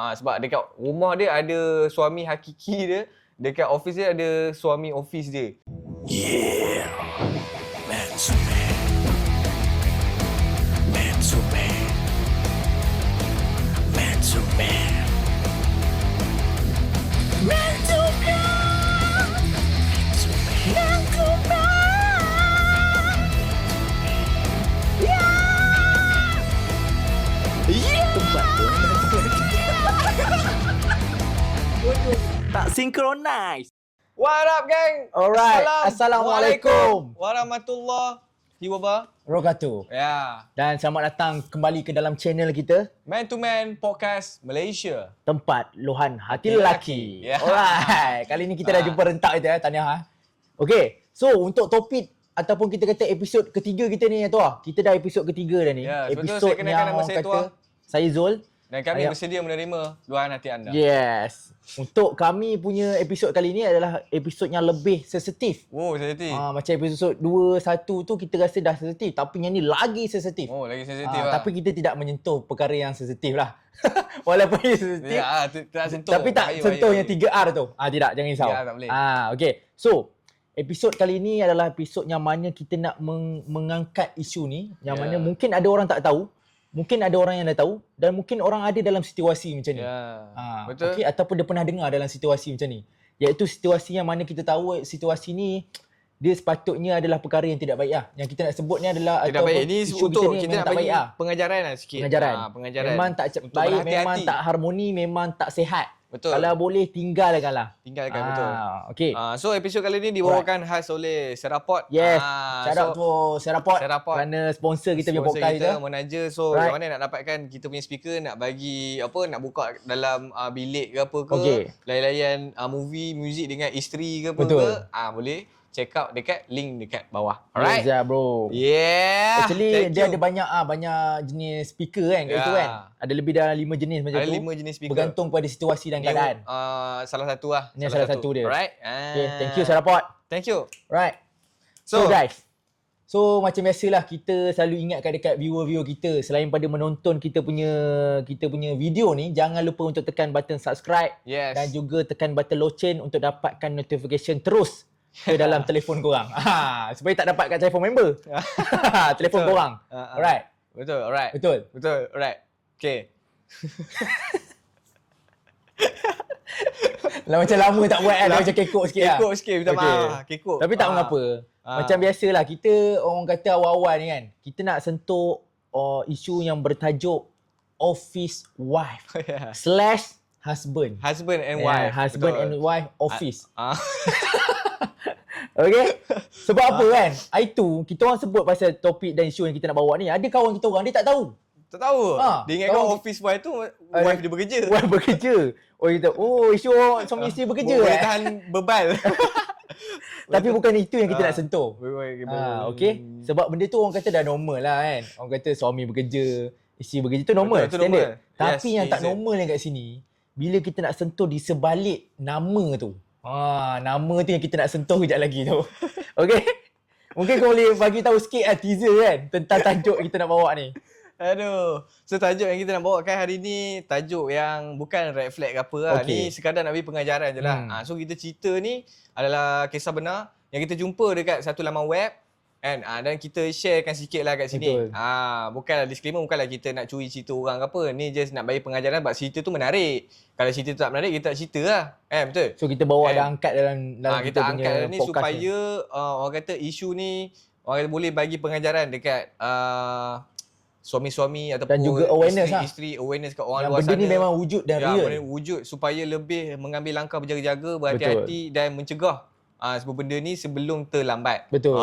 Sebab dekat rumah dia ada suami hakiki dia, dekat office dia ada suami office dia. Yeah, man to man, man to man, man to man, man to man, man to man, yeah, yeah. Tak synchronize. What up, gang? Alright, Assalamualaikum warahmatullahi wabarakatuh. Ya. Dan selamat datang kembali ke dalam channel kita, Man to Man Podcast Malaysia. tempat luahan hati lelaki. Ya. Alright, kali ni kita dah jumpa rentak kita Tahniah. Okay, so untuk topik ataupun kita kata episod ketiga kita ni Tuah. Kita dah episod ketiga dah ni. Ya, betul, episod saya kenalkan nama saya Tuah. Saya Zul. Dan kami Ayap. bersedia menerima luahan hati anda. Yes. Untuk kami punya episod kali ni adalah episod yang lebih sensitif. Wow, sensitif. Macam episod 2, 1 tu kita rasa dah sensitif. Tapi yang ni lagi sensitif. Oh, lagi sensitif lah. Tapi kita tidak menyentuh perkara yang sensitif lah. Walaupun ia sensitif. Ya, tak sentuh. Tapi tak Bahaya, sentuh bahaya. yang 3R tu. Tidak, jangan risau. Ya, tak boleh. Okay. So, episod kali ni adalah episod yang mana kita nak mengangkat isu ni. Yang mana mungkin ada orang tak tahu. Mungkin ada orang yang dah tahu. Dan mungkin orang ada dalam situasi macam ni. Ya, betul. Okay, ataupun dia pernah dengar dalam situasi macam ni. Iaitu situasi yang mana kita tahu situasi ni dia sepatutnya adalah perkara yang tidak baik lah. Yang kita nak sebut ni adalah Tidak baik. Ini isu untuk ni kita memang nak tak bagi baik lah. pengajaran lah sikit. Pengajaran. Memang tak Untuk baik, berhati-hati. memang tak harmoni, memang tak sihat. Betul. Kalau boleh tinggalkanlah. Tinggalkan, betul. Okay. So episod kali ni dibawakan khas oleh Seraport. Yes. Shout out to Seraport kerana sponsor kita punya podcast kita. Menaja. So Right. macam mana nak dapatkan kita punya speaker, nak bagi apa, nak buka dalam bilik ke apa ke, Okay. layan-layan movie, muzik dengan isteri ke apa Betul. ke, boleh check out dekat link dekat bawah. Alright. Yes, bro. Yeah. Actually Thank dia you. ada banyak jenis speaker kan kat situ kan. Ada lebih dah 5 jenis macam Ada tu. 5 jenis speaker. Bergantung pada situasi dan Ni, keadaan. salah satu lah. Ni salah satu dia. Alright. Okay, thank you Seraport. Thank you. Right. So guys, so macam biasalah kita selalu ingatkan dekat viewer-viewer kita, selain pada menonton kita punya video ni, jangan lupa untuk tekan button subscribe Yes. dan juga tekan button loceng untuk dapatkan notification terus ke dalam telefon korang. Supaya tak dapat kat telefon member. Telefon Betul. korang. Alright. Betul. Alright. Betul. Alright. Okay. Lah macam lama tak buat kan, macam kekok sikit lah. Kekok sikit, minta maaf. Kekok. Tapi tak mengapa. Macam biasalah, kita orang kata awal-awal ni kan, kita nak sentuh isu yang bertajuk office wife / husband. Husband and wife. Husband Betul. and wife office. Ah. Okay? Sebab apa kan? Hari tu, kita orang sebut pasal topik dan isu yang kita nak bawa ni. Ada kawan kita orang, dia tak tahu. Tak tahu. Dia ingatkan kawan- office wife tu wife dia bekerja. Wife bekerja. Isu suami isteri bekerja. Boleh tahan bebal. Tapi bukan itu yang kita nak sentuh. Okay. Hmm. Sebab benda tu orang kata dah normal lah kan. Orang kata suami bekerja, isteri bekerja tu normal, Betul, itu standard. normal. Tapi Yes, yang tak is it. normal yang kat sini, bila kita nak sentuh di sebalik nama tu. Nama tu yang kita nak sentuh kejap lagi tu. Okay. Mungkin kau boleh bagi tahu sikit lah teaser kan tentang tajuk kita nak bawa ni. Aduh. So tajuk yang kita nak bawakan hari ni tajuk yang bukan red flag ke apa lah. Okay. Ni sekadar nak bagi pengajaran je lah. So kita cerita ni adalah kisah benar yang kita jumpa dekat satu laman web kan. Dan kita sharekan sikit lah kat sini. Betul. Bukanlah disclaimer, bukanlah kita nak curi cerita orang ke apa. Ni just nak bagi pengajaran sebab cerita tu menarik. Kalau cerita tu tak menarik, kita tak cerita lah. Betul? So kita bawa Kan? dah angkat dalam Kita punya angkat ni podcast supaya orang kata isu ni orang kata boleh bagi pengajaran dekat suami-suami ataupun Dan juga awareness lah. isteri awareness kat orang yang luar benda sana. ni memang wujud dan real. Benda ni wujud supaya lebih mengambil langkah berjaga-jaga, berhati-hati dan mencegah sebab benda ni sebelum terlambat. Betul.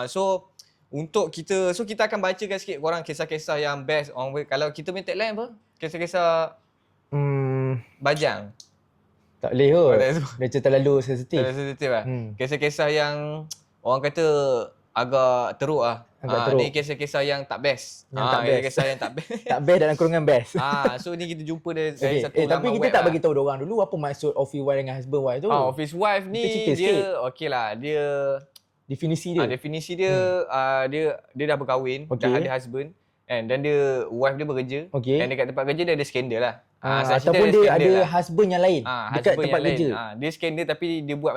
So untuk kita akan bacakan sikit korang kisah-kisah yang best. Kalau kita punya tagline apa? Kisah-kisah bajang. Tak boleh kot. tak tu. Dia macam terlalu sensitif. Tak sensitif lah. Hmm. Kisah-kisah yang orang kata agak teruk lah. Agak teruk. Ni kisah-kisah yang tak best. Yang tak best. Kisah yang tak best. Tak best dalam kurungan best. So ni kita jumpa dari Okay. satu Tapi laman kita web tak lah. bagi tahu diorang dulu apa maksud office wife dengan husband wife tu. Office wife ni Kita cerita dia sikit. okey lah. Dia Definisi dia. definisi dia dia dah berkahwin, Okay. dah ada husband. Dan dia wife dia bekerja. Okay. Dan dekat tempat kerja dia ada skandal lah. Ataupun dia ada husband yang lain dekat husband tempat yang kerja. lain. Dia skandal tapi dia buat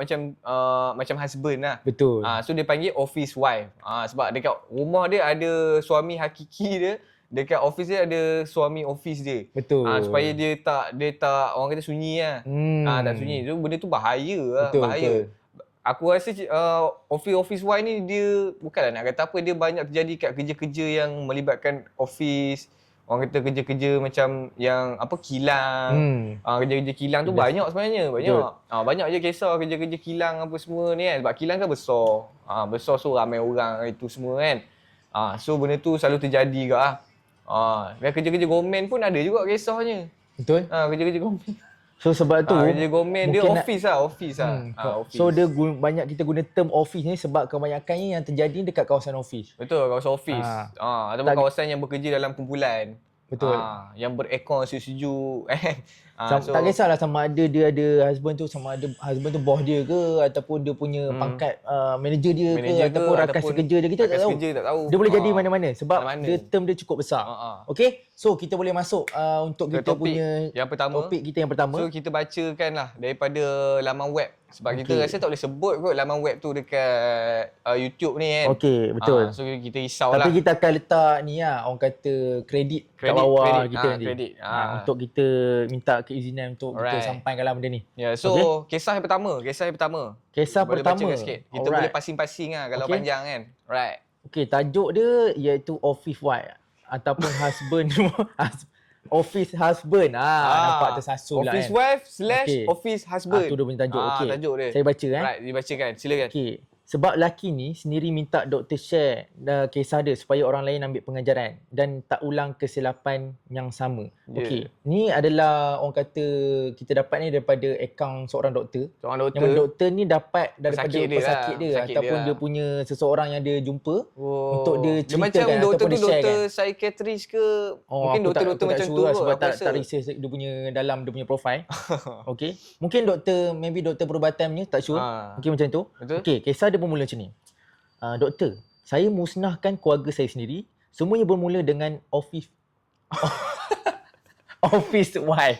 macam husband lah. Betul. So dia panggil office wife. Sebab dekat rumah dia ada suami hakiki dia, dekat office dia ada suami office dia. Betul. Supaya dia tak orang kata sunyi lah. Tak sunyi. So benda tu bahaya lah. Betul, Bahaya. betul. Aku rasa office wife ni dia bukanlah nak kata apa, dia banyak terjadi kat kerja-kerja yang melibatkan office. Orang kata kerja-kerja macam yang kilang. Kerja-kerja kilang tu banyak sebenarnya. Banyak je kisah kerja-kerja kilang apa semua ni kan. Sebab kilang kan besar. Besar so ramai orang itu semua kan. So benda tu selalu terjadi ke lah. Dan kerja-kerja government pun ada juga kisahnya. Betul. Kerja-kerja government. So sebab tu kerja government dia office lah. Office. So dia banyak kita guna term office ni sebab kebanyakannya yang terjadi dekat kawasan office. Betul, kawasan office. Ataupun kawasan yang bekerja dalam kumpulan. Betul. Yang beraircon sejuk-sejuk. Tak kisahlah sama ada dia ada husband tu, sama ada husband tu bos dia ke ataupun dia punya pangkat manager dia ke ataupun rakan sekerja dia, kita tak tahu. Dia boleh jadi mana-mana sebab dia term dia cukup besar. Okey, so kita boleh masuk untuk kita punya topik kita yang pertama. So kita bacakan lah daripada laman web. Sebab kita rasa tak boleh sebut kot laman web tu dekat YouTube ni kan. Okey, betul. So kita risau lah. Tapi kita akan letak ni lah, orang kata kredit kat bawah kita nanti. Untuk kita minta keizinan untuk kita sampaikan lah benda ni. So kisah yang pertama. Kisah boleh pertama. Baca sikit. Kita boleh pasing-pasing lah kalau panjang kan. Right. Okey, tajuk dia iaitu office wife ataupun husband. Office husband. Nampak tersasul lah office wife / office husband. Tu dia punya tajuk. Okey. Tajuk dia. Saya baca Right, dibacakan. Silakan. Okey. Sebab lelaki ni sendiri minta doktor share kisah dia supaya orang lain ambil pengajaran dan tak ulang kesilapan yang sama. Okey. Ni adalah orang kata kita dapat ni daripada akaun seorang doktor. Yang doktor ni dapat daripada pesakit dia ataupun dia punya seseorang yang dia jumpa untuk dia ceritakan macam ataupun doktor dia tu sharekan. doktor psikiatris ke? Mungkin doktor-doktor macam tu lah, kot. sebab tak research dia punya dalam dia punya profile. Okey. Mungkin doktor perubatan punya tak sure. Mungkin macam tu. Okey, kisah dia bermula macam ni. Doktor, saya musnahkan keluarga saya sendiri. Semuanya bermula dengan office wife.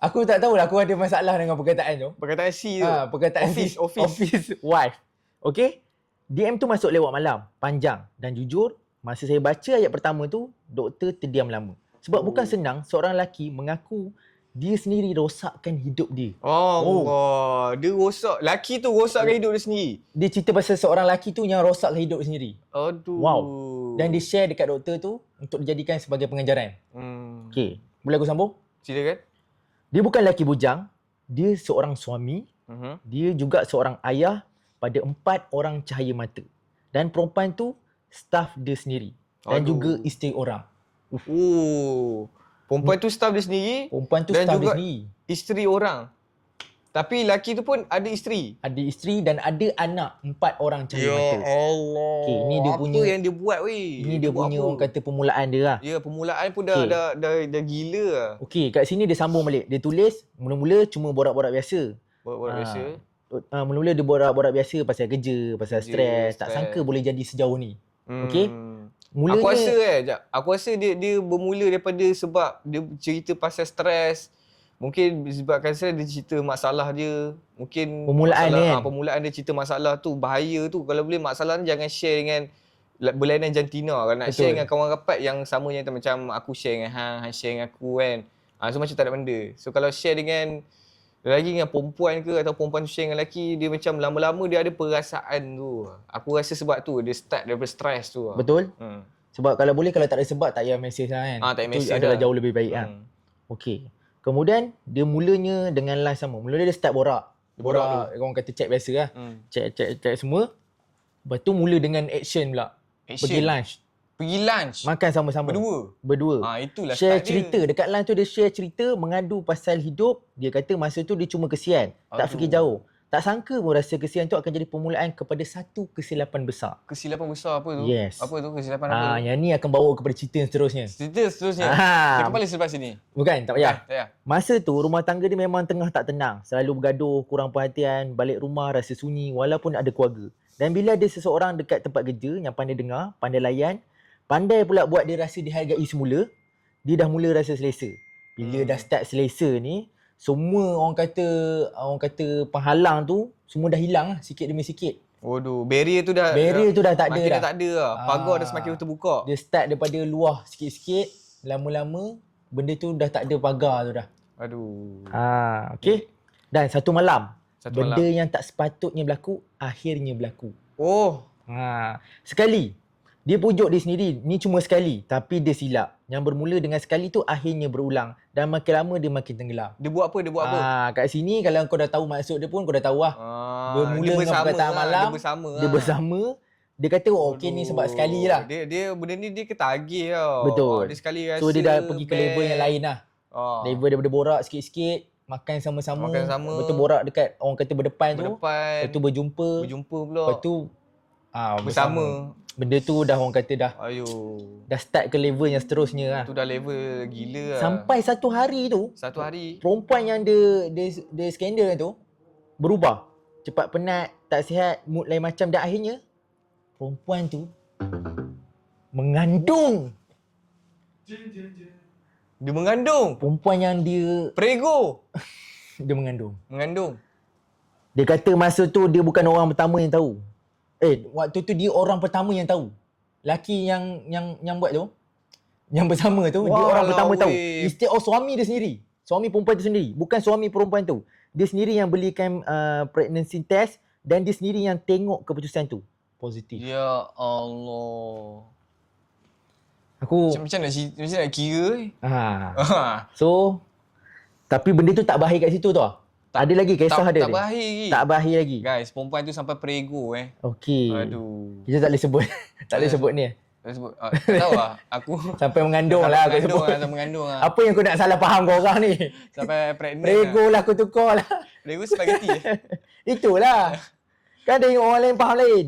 Aku tak tahulah, aku ada masalah dengan perkataan tu. Perkataan C tu. Perkataan office wife. Okey. DM tu masuk lewat malam, panjang dan jujur, masa saya baca ayat pertama tu, doktor terdiam lama. Sebab bukan senang seorang lelaki mengaku dia sendiri rosakkan hidup dia. Allah, dia rosak. Laki tu rosakkan hidup dia sendiri. Dia cerita pasal seorang lelaki tu yang rosakkan hidup dia sendiri. Aduh. Wow. Dan dia share dekat doktor tu untuk dijadikan sebagai pengajaran. Okey, boleh aku sambung? Silakan. Dia bukan lelaki bujang, dia seorang suami. Dia juga seorang ayah pada 4 orang cahaya mata. Dan perempuan tu staff dia sendiri dan juga isteri orang. Perempuan tu staff dia sendiri. Perempuan tu dan staff juga dia sendiri. Isteri orang. Tapi lelaki tu pun ada isteri. Ada isteri dan ada anak 4 orang cahaya mata. Ya Allah. Okay, ni dia punya, apa yang dia buat weh? Ini dia punya orang kata permulaan dia lah. Ya, permulaan pun dah gila lah. Okey, kat sini dia sambung balik. Dia tulis mula-mula cuma borak-borak biasa. Borak-borak biasa. Mula-mula dia borak-borak biasa pasal kerja, pasal stres. Tak sangka boleh jadi sejauh ni. Okey. Mulanya, aku rasa dia bermula daripada sebab dia cerita pasal stres. Mungkin disebabkan dia cerita masalah dia. Mungkin permulaan dia cerita masalah tu. Bahaya tu. Kalau boleh masalah ni jangan share dengan berlainan jantina. Kalau nak share dengan kawan rapat yang sama yang macam aku share dengan hang share dengan aku kan. So macam tak ada benda. So kalau share dengan lagi dengan perempuan ke atau perempuan tu share dengan lelaki, dia macam lama-lama dia ada perasaan tu. Aku rasa sebab tu dia start daripada stres tu. Betul. Sebab kalau boleh, kalau tak ada sebab tak payah mesej lah kan. Tak payah mesej adalah jauh lebih baik kan. Okey. Kemudian dia mulanya dengan line sama. Mula dia start borak. Borak orang kata chat biasa lah. Chat semua. Lepas tu mula dengan action pula. Pergi lunch. Makan sama-sama. Berdua. Itulah share cerita dia. Dekat line tu dia share cerita, mengadu pasal hidup. Dia kata masa tu dia cuma kesian. Tak fikir jauh. Tak sangka pun rasa kesian tu akan jadi permulaan kepada satu kesilapan besar. Kesilapan besar apa tu? Yes. Apa tu kesilapan apa? Yang ni akan bawa kepada cerita yang seterusnya. Dia kembali selepas sini. Bukan, tak payah. Masa tu rumah tangga dia memang tengah tak tenang. Selalu bergaduh, kurang perhatian, balik rumah rasa sunyi walaupun ada keluarga. Dan bila ada seseorang dekat tempat kerja yang pandai dengar, pandai layan, pandai pula buat dia rasa dihargai semula, dia dah mula rasa selesa. Bila dah start selesa ni, semua orang kata penghalang tu semua dah hilang lah sikit demi sikit. Waduh, barrier tu dah tak ada makin dah. tak ada lah. Pagar dah semakin terbuka. Dia start daripada luar sikit-sikit, lama-lama benda tu dah tak ada pagar tu dah. Aduh. Okey. Dan satu malam, benda malam. yang tak sepatutnya berlaku akhirnya berlaku. Oh, Sekali dia pujuk dia sendiri, ni cuma sekali tapi dia silap. Yang bermula dengan sekali tu akhirnya berulang dan makin lama dia makin tenggelam. dia buat apa? Kat sini kalau kau dah tahu maksud dia pun kau dah tahu lah. Bermula dia dengan bersama perkataan malam, Dia dia bersama. Dia kata okey ni sebab sekali lah. Dia benda ni dia ketagih tau. Betul. Dia sekali rasa So dia dah pergi ke level yang lain lah. Ah. Level daripada borak sikit-sikit, makan sama-sama. Makan sama. Lepas tu borak dekat orang kata berdepan tu. Berdepan. Lepas tu berjumpa pula. Lepas tu bersama. Benda tu dah orang kata dah dah start ke level yang seterusnya lah. Tu dah level gila lah. Sampai satu hari tu, Satu hari. perempuan yang dia skandal tu berubah. Cepat penat, tak sihat, mood lain macam dan akhirnya perempuan tu mengandung. Dia mengandung. Perempuan yang dia Prego. dia mengandung. Dia kata masa tu dia bukan orang pertama yang tahu. Waktu tu dia orang pertama yang tahu. Laki yang buat tu, yang bersama tu, dia orang pertama tahu. Instead of suami dia sendiri. Suami perempuan tu sendiri. Bukan suami perempuan tu. Dia sendiri yang belikan pregnancy test dan dia sendiri yang tengok keputusan tu. Positif. Ya Allah. Aku Macam nak kira. So tapi benda tu tak berakhir kat situ tau. Ada lagi kisah dia. Tak berakhir lagi. Tak berakhir lagi. Guys, perempuan tu sampai prego Okey. Aduh. Kita tak boleh sebut. tak boleh sebut ni. Tak sebut. Tak tahu lah. Aku Sampai mengandung lah aku sebut. Sampai mengandung lah. Apa yang kau nak salah faham kau orang ni? Sampai pregnant. Prego lah aku tukar lah. Prego spaghetti. Itulah. Kan ada orang lain faham lain.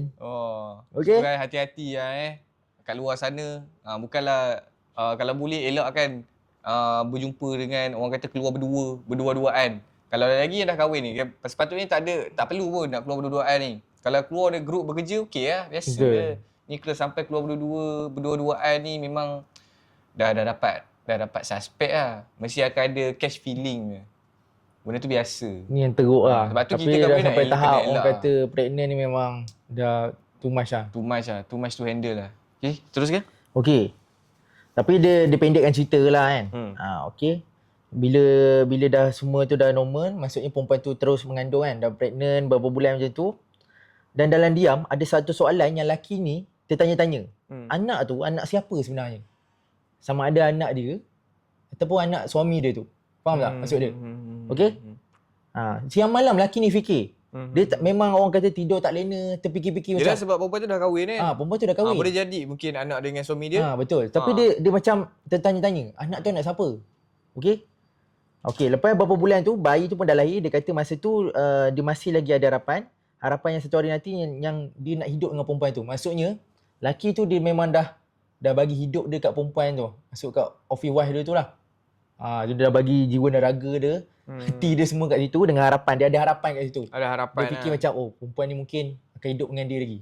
Okey. So, guys, hati-hati lah kat luar sana. Bukanlah kalau boleh elakkan berjumpa dengan orang kata keluar berdua-duaan. Kalau lagi yang dah kahwin ni, sepatutnya tak perlu pun nak keluar berdua-duaan ni. Kalau keluar ada grup bekerja, okey lah. Biasa je. Ni kalau sampai keluar berdua-duaan ni memang dah dapat suspek lah. Mesti akan ada catch feeling. Benda tu biasa. Ni yang teruk lah. Sebab tu tapi kita dah kahwin sampai tahap orang elak kata pregnant ni memang dah too much lah. Too much to handle lah. Okay, teruskan. Okey. Tapi dia pendekkan cerita lah kan. Okey. Bila dah semua tu dah normal, maksudnya perempuan tu terus mengandung kan, dah pregnant beberapa bulan macam tu. Dan dalam diam ada satu soalan yang lelaki ni tertanya-tanya. Anak tu anak siapa sebenarnya? Sama ada anak dia ataupun anak suami dia tu. Faham tak maksud dia? Okey? Siang malam lelaki ni fikir. Dia memang orang kata tidur tak lena, terfikir-fikir macam. Dia sebab perempuan tu dah kahwin kan? Perempuan tu dah kahwin. Boleh jadi mungkin anak dengan suami dia. Betul. Tapi dia macam tertanya-tanya, anak tu anak siapa? Okey? Okey, lepas beberapa bulan tu bayi tu pun dah lahir. Dia kata masa tu dia masih lagi ada harapan. Harapan yang satu hari nanti yang dia nak hidup dengan perempuan tu. Maksudnya laki tu dia memang dah bagi hidup dia kat perempuan tu. Masuk kat office wife dia tu lah. Dia dah bagi jiwa dan raga dia, hati dia semua kat situ dengan harapan. Dia ada harapan kat situ. Ada harapan. Dia fikir macam perempuan ni mungkin akan hidup dengan dia lagi.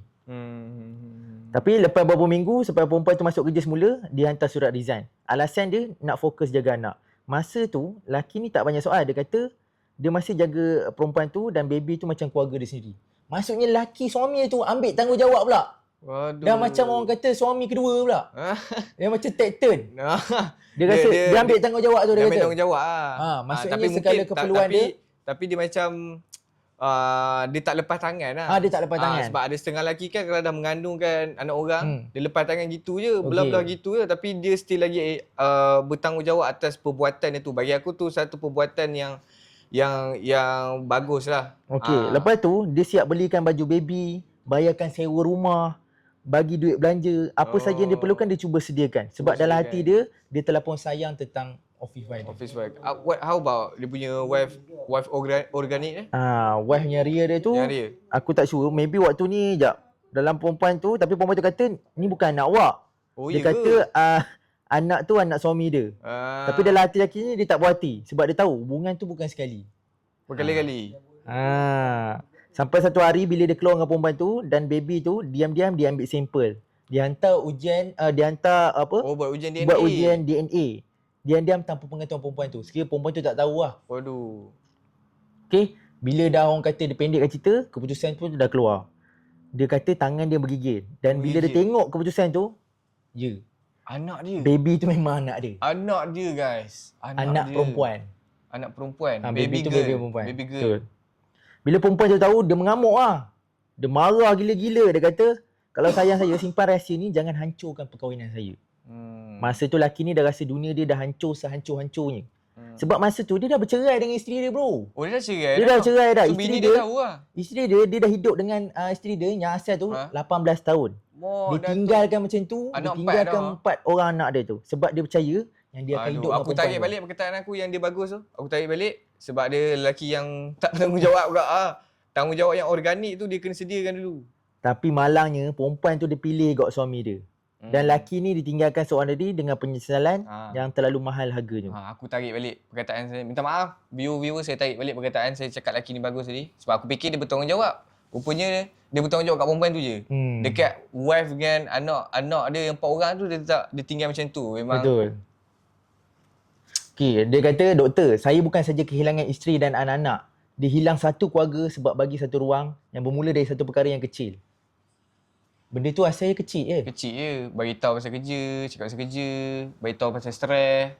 Tapi lepas beberapa minggu sampai perempuan tu masuk kerja semula, dia hantar surat resign. Alasan dia nak fokus jaga anak. Masa tu laki ni tak banyak soal. Dia kata dia masih jaga perempuan tu dan baby tu macam keluarga dia sendiri. Maksudnya laki suami tu ambil tanggungjawab pula. Waduh. Dah macam orang kata suami kedua pula. Dia macam take turn. Dia rasa dia ambil tanggungjawab tu dia kata. Ambil tanggungjawab lah. Maksudnya tapi segala keperluan dia. Tapi dia macam dia tak lepas tangan lah. Dia tak lepas tangan. Sebab ada setengah lelaki kan kalau dah mengandungkan anak orang, dia lepas tangan gitu je, belah-belah gitu je, tapi dia still lagi bertanggungjawab atas perbuatan dia tu. Bagi aku tu satu perbuatan yang bagus lah. Okey, lepas tu dia siap belikan baju baby, bayarkan sewa rumah, bagi duit belanja, apa saja yang dia perlukan dia cuba sediakan. Sebab dalam hati dia telah pun sayang tentang office wife. How about dia punya wife organik wife-nya Ria dia tu, aku tak sure. Maybe waktu ni dalam perempuan tu, tapi perempuan tu kata ni bukan anak awak. Dia kata anak tu anak suami dia. Tapi dalam hati lelaki ni dia tak puas hati sebab dia tahu hubungan tu bukan sekali. Berkali-kali. Sampai satu hari bila dia keluar dengan perempuan tu dan baby tu, diam-diam dia ambil sampel. Dia hantar ujian, buat ujian DNA. Diam-diam tanpa pengetahuan perempuan tu. Sekiranya perempuan tu tak tahu lah. Waduh. Okay, bila dah orang kata dia pendekkan cerita, keputusan tu dah keluar. Dia kata tangan dia bergigit. Dan bila dia tengok keputusan tu, Anak dia. baby tu memang anak dia. Anak dia guys. Anak dia. perempuan. Anak perempuan. Baby tu girl. baby perempuan. Baby girl. Betul. Bila perempuan tu tahu, dia mengamuk lah. Dia marah gila-gila. Dia kata, kalau sayang saya, simpan rahsia ni, jangan hancurkan perkahwinan saya. Masa tu lelaki ni dah rasa dunia dia dah hancur sehancur-hancurnya. Sebab masa tu dia dah bercerai dengan isteri dia, bro. Oh, dia dah cerai Dia dah cerai dah. So, bini dia tahu lah. Isteri dia dah hidup dengan isteri dia yang asal tu 18 tahun. Oh, Dia tinggalkan macam tu, Anak dia tinggalkan 4 orang anak dia tu. Sebab dia percaya yang dia akan hidup dengan aku perempuan tarik tu. balik perkataan aku yang dia bagus tu. Aku tarik balik sebab dia lelaki yang tak bertanggungjawab juga. Tanggungjawab yang organik tu dia kena sediakan dulu. Tapi malangnya perempuan tu dia pilih got suami dia. Dan lelaki ni ditinggalkan seorang diri dengan penyesalan yang terlalu mahal harganya. Aku tarik balik perkataan saya. Minta maaf viewer saya tarik balik perkataan saya cakap lelaki ni bagus tadi. Sebab aku fikir dia bertanggungjawab. Rupanya dia bertanggungjawab kat perempuan tu je. Dekat wife dengan anak dia yang 4 orang tu dia tinggal macam tu. Memang Betul. Okay, dia kata, doktor, saya bukan saja kehilangan isteri dan anak-anak. Dia hilang satu keluarga sebab bagi satu ruang yang bermula dari satu perkara yang kecil. Benda tu asalnya kecil je. Kecil je. Bagi tahu pasal kerja, cakap pasal kerja, bagi tahu pasal stres.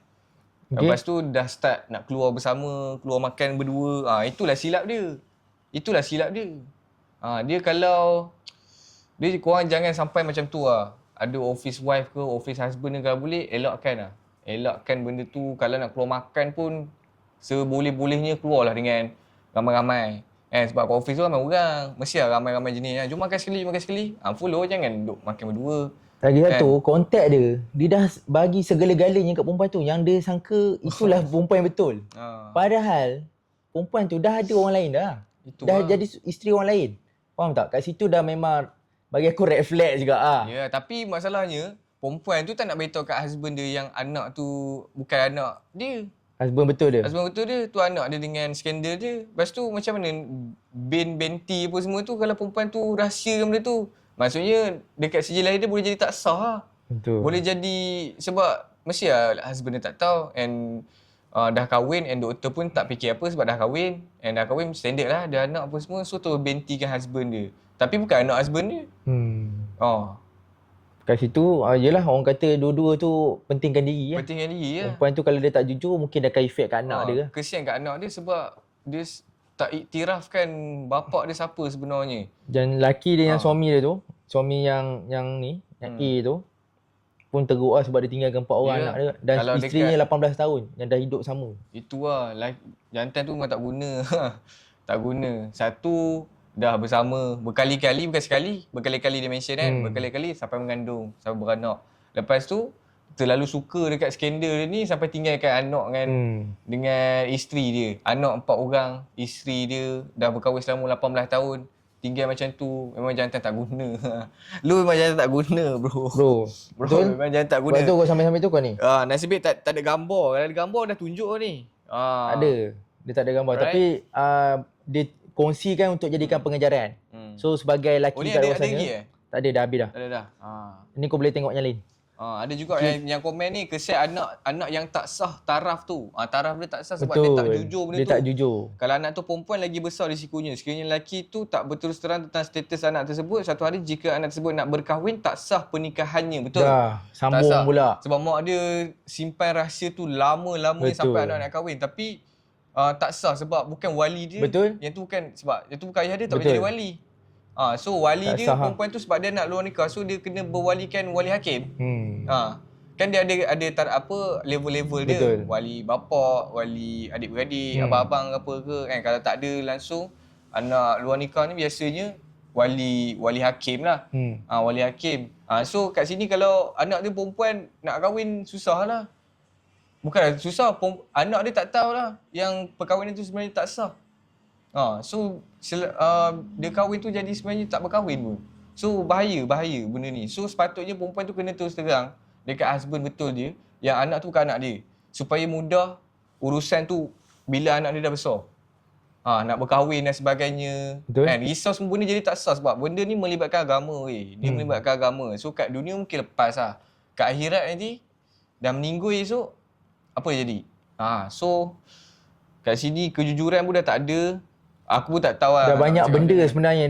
Okay. Lepas tu dah start nak keluar bersama, keluar makan berdua. Itulah silap dia. Dia kalau korang jangan sampai macam tu lah. Ada office wife ke, office husband ke, kalau boleh elakkan lah. Elakkan benda tu. Kalau nak keluar makan pun seboleh-bolehnya keluarlah dengan ramai-ramai. Sebab kat office tu ramai orang. Mesti lah ramai-ramai jenis. Jom makan sekali. Follow, jangan duduk makan berdua. Lagi satu, kontak dia. Dia dah bagi segala-galanya kat perempuan tu. Yang dia sangka itulah perempuan yang betul. Padahal, perempuan tu dah ada orang lain dah. Jadi isteri orang lain. Faham tak? Kat situ dah memang bagi aku red flag juga ah. Ya, tapi masalahnya, perempuan tu tak nak beritahu kat husband dia yang anak tu bukan anak dia. Husband betul dia. Tu anak dia dengan skandal dia. Lepas tu macam mana benti apa semua tu kalau perempuan tu rahsia benda tu. Maksudnya dekat sijil lahir dia boleh jadi tak sah lah. Betul. Boleh jadi sebab mesti lah husband dia tak tahu and dah kahwin and doktor pun tak fikir apa sebab dah kahwin. And dah kahwin standard lah, ada anak apa semua. So tu bentikan husband dia. Tapi bukan anak husband dia. Kat situ, yelah orang kata dua-dua tu pentingkan diri lah. Pentingkan diri lah. Perempuan tu kalau dia tak jujur, mungkin dia akan efek kat anak dia. Kesian kat anak dia sebab dia tak iktirafkan bapak dia siapa sebenarnya. Dan lelaki dia yang suami dia tu, suami yang ni, yang A tu, pun teruk lah sebab dia tinggalkan 4 orang anak dia. Dan kalau isterinya 18 tahun yang dah hidup sama. Itu lah, jantan tu memang tak guna. Tak guna. Satu, dah bersama berkali-kali, bukan sekali, berkali-kali dia mention kan, berkali-kali sampai mengandung, sampai beranak. Lepas tu terlalu suka dekat skandal dia ni sampai tinggalkan anak dengan isteri dia. Anak 4 orang, isteri dia dah berkahwin selama 18 tahun. Tinggal macam tu, memang jantan tak guna. Lu memang jantan tak guna, bro. Betul? Memang jantan tak guna. Sebab tu kau sampai-sampai tu kau ni? Nasib baik tak ada gambar. Kalau ada gambar dah tunjuk ni. Ada. Dia tak ada gambar. Right. Tapi dia kongsikan untuk jadikan pengejaran. So sebagai lelaki kat luar sana. Tak ada, dah habis dah. Ada dah. Ni kau boleh tengok yang lain. Ada juga yang komen ni kesian anak yang tak sah taraf tu. Taraf dia tak sah sebab Betul. dia tak jujur benda tu. Dia tak jujur. Kalau anak tu perempuan lagi besar risikonya. Sekiranya lelaki tu tak berterus terang tentang status anak tersebut, satu hari jika anak tersebut nak berkahwin, tak sah pernikahannya. Betul? Dah, sambung pula. Sebab mak dia simpan rahsia tu lama-lama sampai anak nak kahwin. Tapi tak sah sebab bukan wali dia. Betul. Yang tu bukan sebab yang tu bukan ayah dia, tak boleh jadi wali. So wali tak dia sah. Perempuan tu sebab dia nak luar nikah, so dia kena berwalikan wali hakim. Kan dia ada level-level dia. Betul. Wali bapak, wali adik-beradik, abang-abang apa ke kan. Kalau tak ada langsung anak luar nikah ni biasanya wali hakim lah. Wali hakim. So kat sini kalau anak dia perempuan nak kahwin susah lah. Bukan susah, anak dia tak tahu lah yang perkahwinan tu sebenarnya tak sah. So dia kahwin tu jadi sebenarnya tak berkahwin pun. So bahaya benda ni. So sepatutnya perempuan tu kena terus terang dekat husband betul dia yang anak tu bukan anak dia. Supaya mudah urusan tu bila anak dia dah besar. Nak berkahwin dan sebagainya. Kan risau semua benda jadi tak sah sebab benda ni melibatkan agama weh. Dia melibatkan agama. So kat dunia mungkin lepas lah. Kat akhirat nanti dah meninggal esok apa jadi? So kat sini kejujuran pun dah tak ada. Aku pun tak tahu lah. Dah banyak macam benda mana. sebenarnya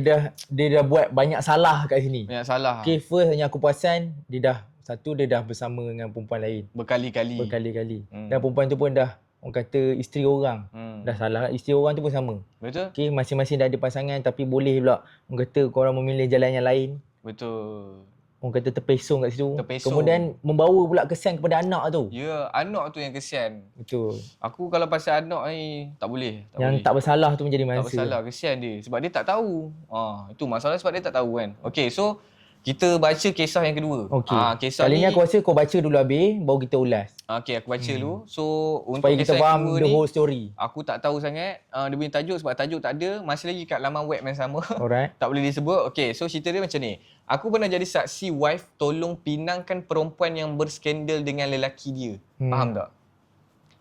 dia dah buat banyak salah kat sini. Banyak salah. Okay, first yang aku perasan dia dah bersama dengan perempuan lain Berkali-kali. Dan perempuan tu pun dah orang kata isteri orang. Dah salah, isteri orang tu pun sama. Betul? Okay, masing-masing dah ada pasangan tapi boleh pula orang kata korang memilih jalan yang lain. Betul. Orang kata terpesong kat situ. Terpesong. Kemudian membawa pula kesan kepada anak tu. Ya, anak tu yang kesian. Betul. Aku kalau pasal anak ni tak boleh. Yang tak bersalah tu menjadi mangsa. Tak bersalah, kesian dia. Sebab dia tak tahu. Itu masalah sebab dia tak tahu kan. Okay, so kita baca kisah yang kedua. Okey. Kisah Kali ni ni aku rasa kau baca dulu habis baru kita ulas. Okay, aku baca dulu. So untuk Supaya kita kisah yang faham kedua the ni, whole story. aku tak tahu sangat dia punya tajuk sebab tajuk tak ada. Masih lagi kat laman web yang sama. Alright. Tak boleh disebut. Okay, so cerita dia macam ni. Aku pernah jadi saksi wife tolong pinangkan perempuan yang berskandal dengan lelaki dia. Faham tak?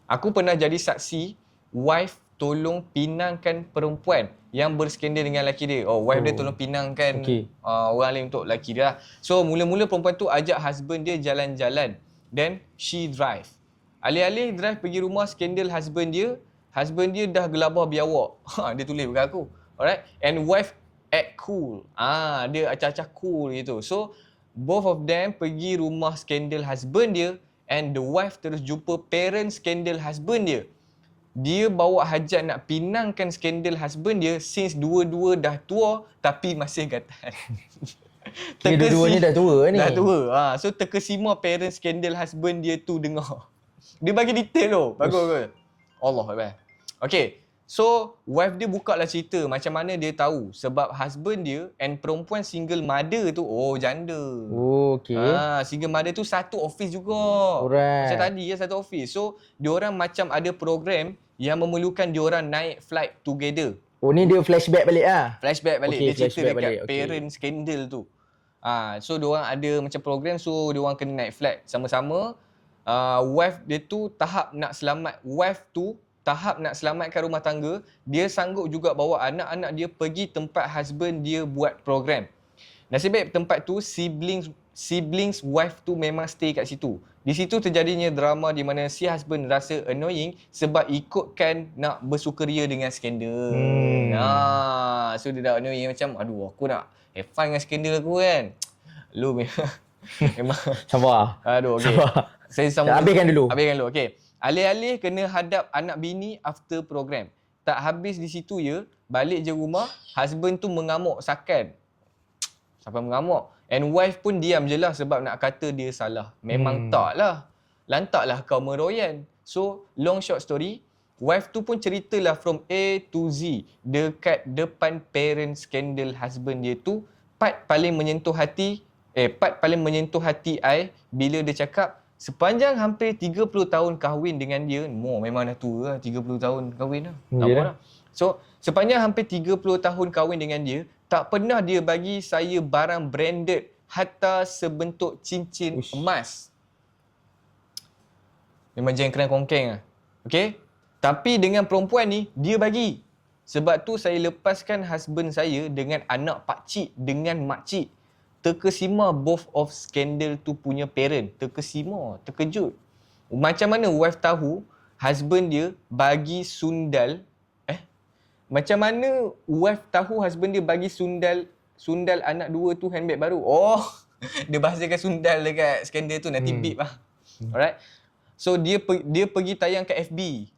Aku pernah jadi saksi wife tolong pinangkan perempuan yang berskandal dengan lelaki dia. Wife dia tolong pinangkan orang lain untuk lelaki dia lah. So mula-mula perempuan tu ajak husband dia jalan-jalan. Then she drive. Alih-alih drive pergi rumah skandal husband dia dah gelabah biawak. Dia tulis dekat aku. Alright. And wife act cool. Dia acah-acah cool gitu. So both of them pergi rumah skandal husband dia and the wife terus jumpa parent skandal husband dia. Dia bawa hajat nak pinangkan skandal husband dia since dua-dua dah tua tapi masih gatal. Dua-dua ni dah tua ni. Dah tua. So terkesima parent skandal husband dia tu dengar. Dia bagi detail tu. Bagus. Allah Akbar. Okay. So, wife dia buka lah cerita macam mana dia tahu. Sebab husband dia and perempuan single mother tu, janda. Okay. Single mother tu satu office juga. Alright. Macam tadi satu office. So, diorang macam ada program yang memerlukan diorang naik flight together. Ni dia flashback balik lah. Flashback balik. Okay, Dia cerita flashback dekat balik. parent scandal tu. So, diorang ada macam program, so diorang kena naik flight sama-sama. Wife dia tu tahap nak selamatkan rumah tangga, dia sanggup juga bawa anak-anak dia pergi tempat husband dia buat program. Nasib baik tempat tu siblings wife tu memang stay kat situ. Di situ terjadinya drama di mana si husband rasa annoying sebab ikutkan nak bersukaria dengan skandal. So dia dah annoying macam, aduh aku nak have fun dengan skandal aku kan. Lu memang Sabar. aduh, okey. Sabar. Saya sambung. Habiskan dulu. Okey. Alih-alih kena hadap anak bini after program. Tak habis di situ ya, balik je rumah, husband tu mengamuk sakan. Sampai mengamuk. And wife pun diam je lah sebab nak kata dia salah. Memang tak lah. Lantaklah kau meroyan. So, long short story, wife tu pun ceritalah from A to Z dekat depan parent scandal husband dia tu, part paling menyentuh hati I bila dia cakap, sepanjang hampir 30 tahun kahwin dengan dia, memang dah tua lah, 30 tahun kahwin lah. Lama lah. So, sepanjang hampir 30 tahun kahwin dengan dia, tak pernah dia bagi saya barang branded hatta sebentuk cincin emas. Memang jengkeran kongkeng lah. Okay? Tapi dengan perempuan ni, dia bagi. Sebab tu saya lepaskan husband saya dengan anak pakcik, dengan makcik. Terkesima both of scandal tu punya parent. Terkesima, terkejut. Macam mana wife tahu husband dia bagi sundal? Macam mana wife tahu husband dia bagi sundal anak dua tu handbag baru? Dia bahasakan sundal dekat skandal tu, nanti beep lah. Alright. So dia pergi tayang kat FB.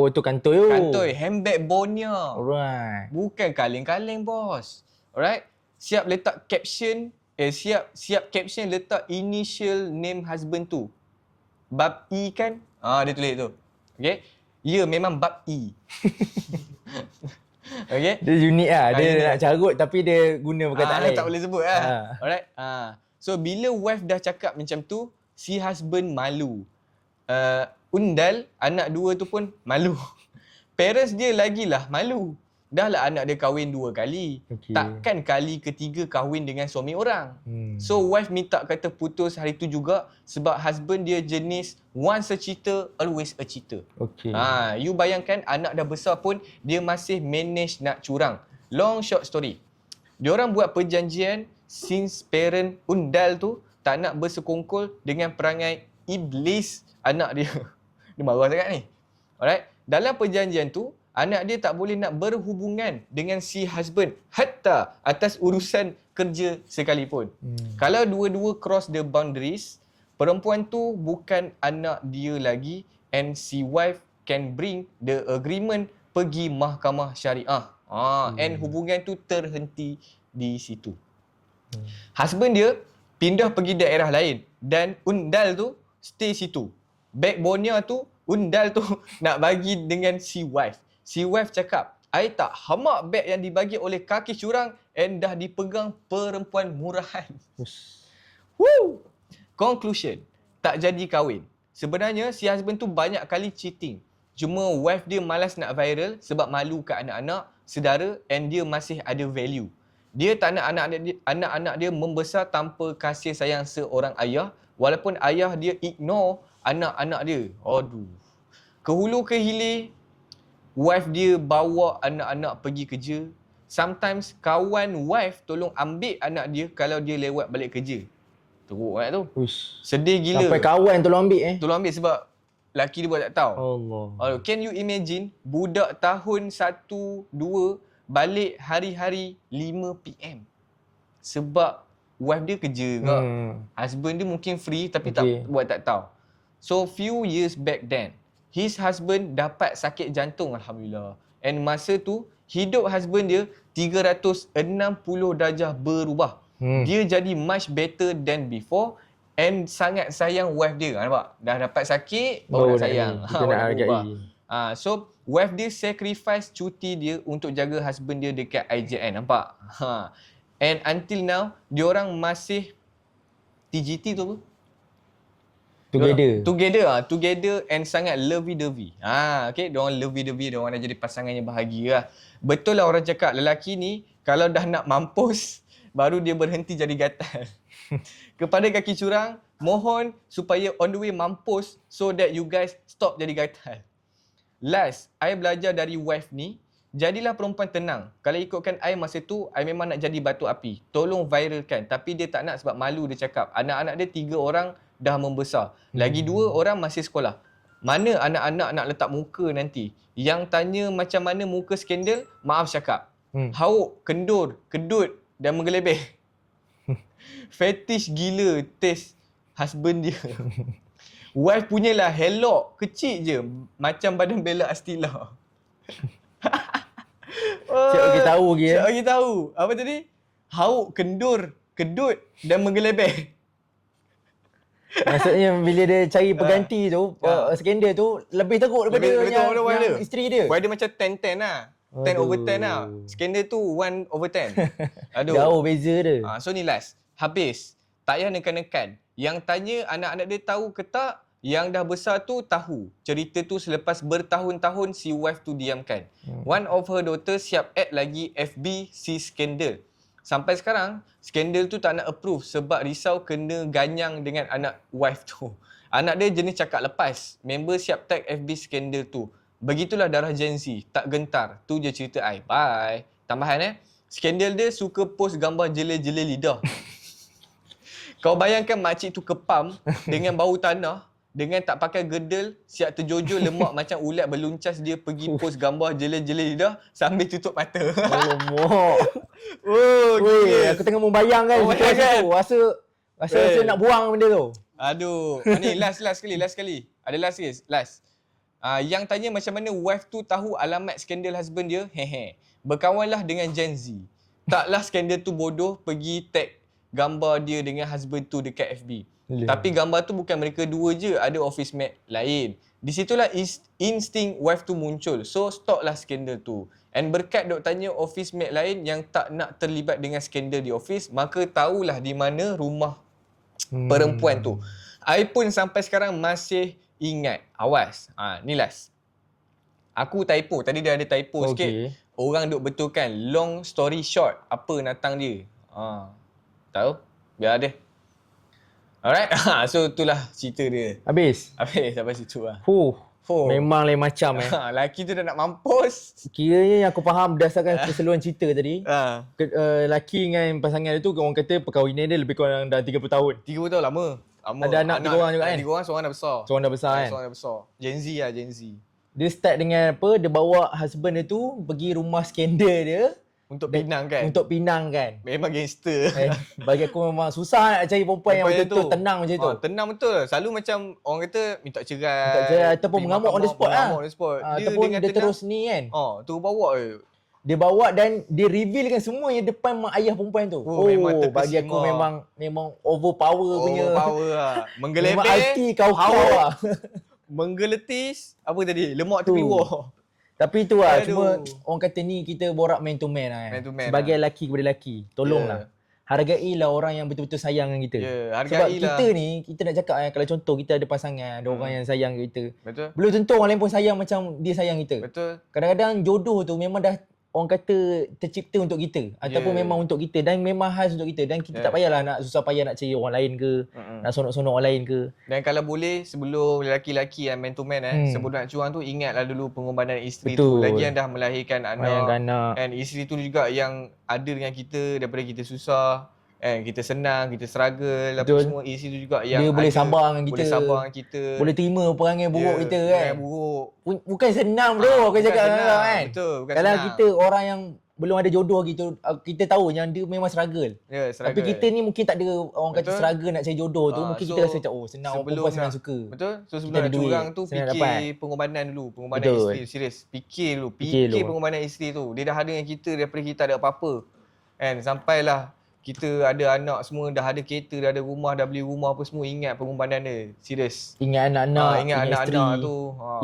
Tu kantoi tu. Kantoi, handbag Bonia. Alright. Bukan kaleng-kaleng bos. Alright. Siap letak caption, siap caption letak initial name husband tu. Bab E kan? Dia tulis tu. Okay. Ya, memang bab E. Okay. Dia unik lah. Dia unik. nak carut tapi dia guna perkataan lain. Tak boleh sebut lah. Alright. So, bila wife dah cakap macam tu, si husband malu. Undal, anak dua tu pun malu. Parents dia lagilah malu. Dah lah anak dia kahwin 2 kali. Okay. Takkan kali ketiga kahwin dengan suami orang. So wife minta kata putus hari tu juga sebab husband dia jenis once a cheater, always a cheater. Okay. You bayangkan anak dah besar pun dia masih manage nak curang. Long short story. Diorang buat perjanjian since parent Undal tu tak nak bersekongkol dengan perangai iblis anak dia. Dia marah sangat ni. Alright. Dalam perjanjian tu, anak dia tak boleh nak berhubungan dengan si husband hatta atas urusan kerja sekalipun. Kalau dua-dua cross the boundaries, perempuan tu bukan anak dia lagi and si wife can bring the agreement pergi mahkamah syariah. And hubungan tu terhenti di situ. Husband dia pindah pergi daerah lain dan undal tu stay situ. Backbone-nya tu, undal tu nak bagi dengan si wife. Si wife cakap, I tak hamak beg yang dibagi oleh kaki curang and dah dipegang perempuan murahan. Woo! Conclusion, tak jadi kahwin. Sebenarnya si husband tu banyak kali cheating. Cuma wife dia malas nak viral sebab malu kat anak-anak, saudara and dia masih ada value. Dia tak nak anak-anak dia membesar tanpa kasih sayang seorang ayah walaupun ayah dia ignore anak-anak dia. Aduh. Ke hulu ke hilir, wife dia bawa anak-anak pergi kerja. Sometimes kawan wife tolong ambil anak dia kalau dia lewat balik kerja. Teruk kan tu. Sedih gila. Sampai kawan tolong ambil Tolong ambil sebab laki dia buat tak tahu. Allah. Can you imagine budak tahun 1, 2 balik hari-hari 5 PM. Sebab wife dia kerja ke. Husband dia mungkin free tapi tak tahu. So few years back then, his husband dapat sakit jantung alhamdulillah. And masa tu hidup husband dia 360 darjah berubah. Dia jadi much better than before and sangat sayang wife dia. Nampak? Dah dapat sakit, baru nak sayang. Kita nak hargai. So, wife dia sacrifice cuti dia untuk jaga husband dia dekat IJN. Nampak? And until now, diorang masih TGT tu apa? Together and sangat lovey-dovey. Okay, diorang lovey-dovey, diorang dah jadi pasangan yang bahagia lah. Betul lah orang cakap, lelaki ni kalau dah nak mampus, baru dia berhenti jadi gatal. Kepada kaki curang, mohon supaya on the way mampus so that you guys stop jadi gatal. Last, I belajar dari wife ni, jadilah perempuan tenang. Kalau ikutkan I masa tu, I memang nak jadi batu api. Tolong viralkan. Tapi dia tak nak sebab malu dia cakap. Anak-anak dia 3 orang dah membesar. Lagi 2 orang masih sekolah. Mana anak-anak nak letak muka nanti? Yang tanya macam mana muka skandal, maaf cakap. Hauk, kendur, kedut dan menggelebeh. Fetish gila taste husband dia. Wife punyalah helok, kecil je. Macam badan Bella Astila. Siap bagi tahu lagi Siap bagi tahu. Apa tadi? Hauk, kendur, kedut dan menggelebeh. Maksudnya bila dia cari pengganti tu, skandal tu lebih teruk daripada yang isteri dia. Wife dia macam 10-10 lah. 10 over 10 lah. Skandal tu 1 over 10. Aduh. Jauh beza dia. So ni last. Habis. Tak payah nekan-nekan. Yang tanya anak-anak dia tahu ke tak, yang dah besar tu tahu. Cerita tu selepas bertahun-tahun si wife tu diamkan. One of her daughter siap add lagi FB si skandal. Sampai sekarang, skandal tu tak nak approve sebab risau kena ganyang dengan anak wife tu. Anak dia jenis cakap lepas. Member siap tag FB skandal tu. Begitulah darah Gen Z. Tak gentar. Tu je cerita I. Bye. Tambahan skandal dia suka post gambar jelai-jelai lidah. Kau bayangkan makcik tu kepam dengan bau tanah, dengan tak pakai gedel, siap terjojol lemak macam ulat berluncas, dia pergi post gambar jelai-jelai lidah sambil tutup mata. Alamak. Gila. Aku tengah membayangkan situasi tu. Rasa nak buang benda tu. Aduh. Ni last sekali. Ada last ke? Last. Yang tanya macam mana wife tu tahu alamat skandal husband dia? Berkawanlah dengan Gen Z. Taklah skandal tu bodoh pergi tag gambar dia dengan husband tu dekat FB. Tapi gambar tu bukan mereka dua je, ada office mate lain. Di situlah insting wife tu muncul. So stoplah skandal tu. And berkat dok tanya office mate lain yang tak nak terlibat dengan skandal di office, maka tahulah di mana rumah perempuan tu. I pun sampai sekarang masih ingat. Awas. Ni last. Aku typo. Tadi dia ada typo sikit. Orang duk betulkan. Long story short. Apa natang dia. Tahu? Biar ada. Alright. So itulah cerita dia. Habis Sampai situ lah. Memang lain macam Laki tu dah nak mampus. Kiranya yang aku faham berdasarkan keseluruhan cerita tadi, laki dengan pasangan dia tu orang kata perkahwinan dia lebih kurang dah 30 tahun. 30 tahun lama. Ada anak 3 orang juga kan? 3 orang, seorang dah besar. Seorang dah besar kan? Seorang dah besar. Gen Z lah, Gen Z. Dia start dengan apa? Dia bawa husband dia tu pergi rumah skandal dia. Untuk pinang kan? Untuk pinang kan. Memang gangster. Bagi aku memang susah nak cari perempuan yang betul-betul tenang macam tu. Tenang betul. Selalu macam orang kata minta cerai. Tak cerai ataupun mengamuk on the spot lah. On the spot. Ataupun dia terus ni kan. Tu bawa Dia bawa dan dia revealkan semua yang depan mak ayah perempuan tu. Memang terkesima. Bagi aku memang overpower punya. Overpower lah. Memang Menggelebek. arti kau lah. Menggeletis. Apa tadi? Lemak tepi luar. Tapi tu lah, cuma orang kata ni kita borak man to man lah. Man to man sebagai lelaki kepada lelaki. Tolonglah. Hargailah orang yang betul-betul sayang dengan kita. Sebab kita ni, kita nak cakap kalau contoh kita ada pasangan, ada orang yang sayang kita. Betul. Belum tentu orang lain pun sayang macam dia sayang kita. Betul. Kadang-kadang jodoh tu memang dah orang kata tercipta untuk kita ataupun memang untuk kita dan memang khas untuk kita dan kita tak payahlah nak susah payah nak cari orang lain ke, nak sonok-sonok orang lain ke. Dan kalau boleh sebelum lelaki-lelaki man to man sebelum nak curang tu ingatlah dulu pengorbanan isteri tu. Lagi yang dah melahirkan anak. Dan isteri tu juga yang ada dengan kita daripada kita susah. Kita senang, kita struggle, apa semua isteri tu juga yang dia boleh sabar dengan kita. Boleh sabar dengan kita. Boleh terima perangai buruk kita kan. Perangai buruk. Bukan senang tu aku cakap kan. Betul, bukan kalau senang. Kita orang yang belum ada jodoh gitu, kita tahu yang dia memang struggle. Struggle. Tapi kita ni mungkin tak ada orang kata struggle nak cari jodoh tu. Mungkin kita rasa macam senang, orang perempuan senang suka. Betul. So sebelum nak curang tu fikir pengorbanan dulu. Pengorbanan isteri. Serius. Fikir dulu. Fikir pengorbanan isteri tu. Dia dah ada dengan kita daripada kita ada apa-apa. Sampailah kita ada anak semua, dah ada kereta, dah ada rumah, dah beli rumah apa semua, ingat pengorbanan dia. Serius. Ingat anak-anak, ingat anak-anak tu.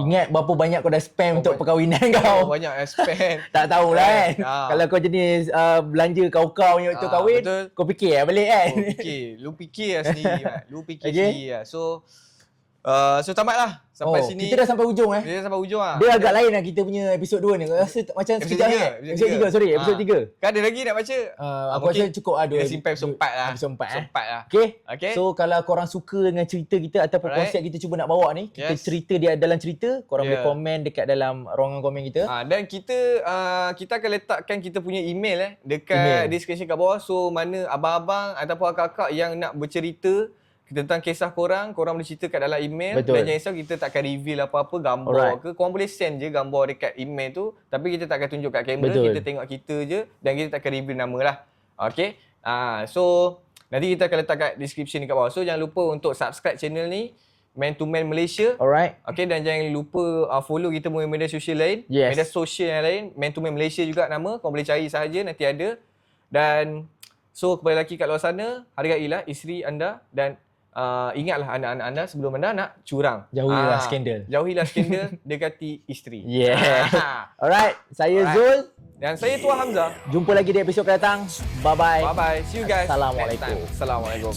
Ingat berapa banyak kau dah spam untuk perkahwinan kau. Banyak spam. Tak tahulah kan. Kalau kau jenis belanja kau-kau yang waktu kahwin, kau fikir lah balik kan. Lu fikir lah sendiri. Lu fikir sendiri lah. So tamatlah sampai sini. Kita dah sampai ujung Dia dah sampai ujung lah. Dia agak lain lah kita punya episod 2 ni. Aku rasa macam sekejap ni. Episod 3, episod 3. Kan ada lagi nak baca? Aku rasa cukup lah. Kita simpan episod 4 lah. Episod 4 lah. Okay. So kalau korang suka dengan cerita kita ataupun konsep kita cuba nak bawa ni, kita cerita dia dalam cerita, korang boleh komen dekat dalam ruangan komen kita. Dan kita akan letakkan kita punya email dekat description kat bawah. So mana abang-abang ataupun kakak yang nak bercerita tentang kisah korang boleh cerita kat dalam email. Betul. Dan jangan risau, kita takkan reveal apa-apa gambar ke. Korang boleh send je gambar dekat email tu, tapi kita takkan tunjuk kat kamera. Kita tengok kita je dan kita takkan reveal nama lah. Okay. So nanti kita akan letak kat description ni kat bawah. So jangan lupa untuk subscribe channel ni, Man to Man Malaysia. Alright. Okay, dan jangan lupa follow kita punya media sosial lain. Media sosial yang lain, Man to Man Malaysia juga nama. Korang boleh cari sahaja, nanti ada. Dan so kepada lelaki kat luar sana, hargailah isteri anda dan ingatlah anak-anak anda sebelum anda nak curang. Jauhilah skandal. Jauhilah skandal, dekati isteri. Alright, saya Zul. Dan saya Tuan Hamzah. Jumpa lagi di episod akan datang. Bye-bye. Bye-bye. See you guys. Assalamualaikum. Assalamualaikum.